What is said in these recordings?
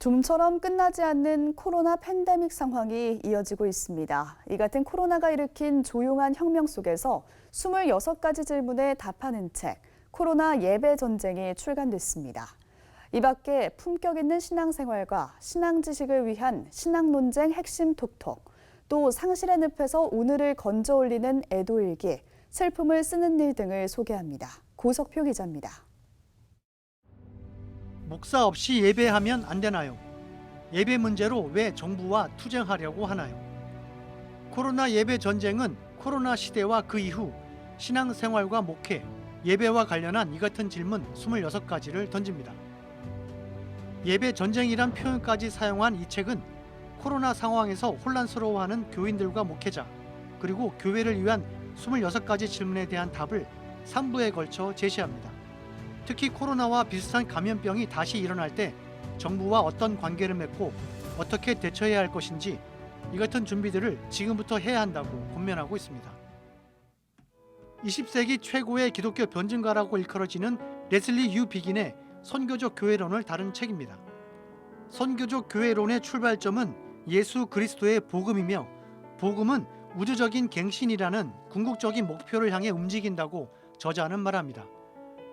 좀처럼 끝나지 않는 코로나 팬데믹 상황이 이어지고 있습니다. 이 같은 코로나가 일으킨 조용한 혁명 속에서 26가지 질문에 답하는 책, 코로나 예배 전쟁이 출간됐습니다. 이 밖에 품격 있는 신앙생활과 신앙 지식을 위한 신앙 논쟁 핵심 톡톡, 또 상실의 늪에서 오늘을 건져 올리는 애도일기, 슬픔을 쓰는 일 등을 소개합니다. 고석표 기자입니다. 목사 없이 예배하면 안 되나요? 예배 문제로 왜 정부와 투쟁하려고 하나요? 코로나 예배 전쟁은 코로나 시대와 그 이후 신앙생활과 목회, 예배와 관련한 이 같은 질문 26가지를 던집니다. 예배 전쟁이란 표현까지 사용한 이 책은 코로나 상황에서 혼란스러워하는 교인들과 목회자, 그리고 교회를 위한 26가지 질문에 대한 답을 3부에 걸쳐 제시합니다. 특히 코로나와 비슷한 감염병이 다시 일어날 때 정부와 어떤 관계를 맺고 어떻게 대처해야 할 것인지 이 같은 준비들을 지금부터 해야 한다고 권면하고 있습니다. 20세기 최고의 기독교 변증가라고 일컬어지는 레슬리 유 비긴의 선교적 교회론을 다룬 책입니다. 선교적 교회론의 출발점은 예수 그리스도의 복음이며, 복음은 우주적인 갱신이라는 궁극적인 목표를 향해 움직인다고 저자는 말합니다.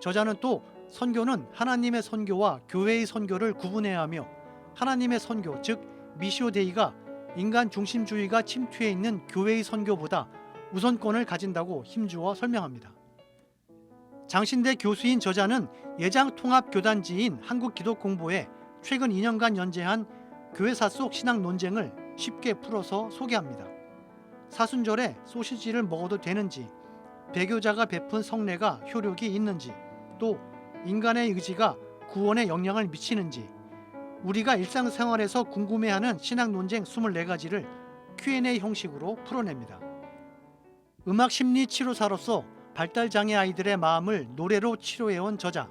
저자는 또 선교는 하나님의 선교와 교회의 선교를 구분해야 하며, 하나님의 선교, 즉 미시오 데이가 인간 중심주의가 침투해 있는 교회의 선교보다 우선권을 가진다고 힘주어 설명합니다. 장신대 교수인 저자는 예장통합교단지인 한국기독공보에 최근 2년간 연재한 교회사 속 신앙 논쟁을 쉽게 풀어서 소개합니다. 사순절에 소시지를 먹어도 되는지, 배교자가 베푼 성례가 효력이 있는지, 또 인간의 의지가 구원에 영향을 미치는지, 우리가 일상생활에서 궁금해하는 신앙 논쟁 24가지를 Q&A 형식으로 풀어냅니다. 음악 심리 치료사로서 발달장애 아이들의 마음을 노래로 치료해온 저자,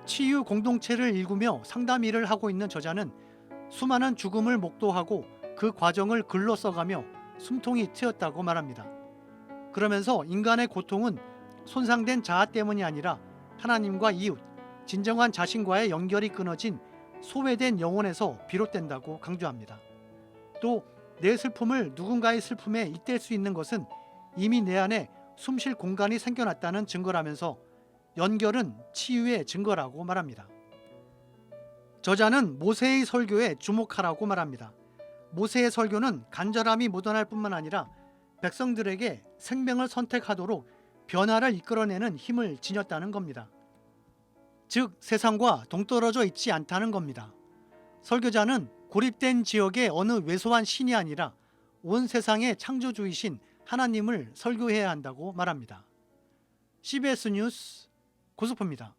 치유 공동체를 일구며 상담 일을 하고 있는 저자는 수많은 죽음을 목도하고 그 과정을 글로 써가며 숨통이 트였다고 말합니다. 그러면서 인간의 고통은 손상된 자아 때문이 아니라 하나님과 이웃, 진정한 자신과의 연결이 끊어진 소외된 영혼에서 비롯된다고 강조합니다. 또 내 슬픔을 누군가의 슬픔에 잇댈 수 있는 것은 이미 내 안에 숨쉴 공간이 생겨났다는 증거라면서 연결은 치유의 증거라고 말합니다. 저자는 모세의 설교에 주목하라고 말합니다. 모세의 설교는 간절함이 묻어날 뿐만 아니라 백성들에게 생명을 선택하도록 변화를 이끌어내는 힘을 지녔다는 겁니다. 즉 세상과 동떨어져 있지 않다는 겁니다. 설교자는 고립된 지역의 어느 왜소한 신이 아니라 온 세상의 창조주이신 하나님을 설교해야 한다고 말합니다. CBS 뉴스 고석표입니다.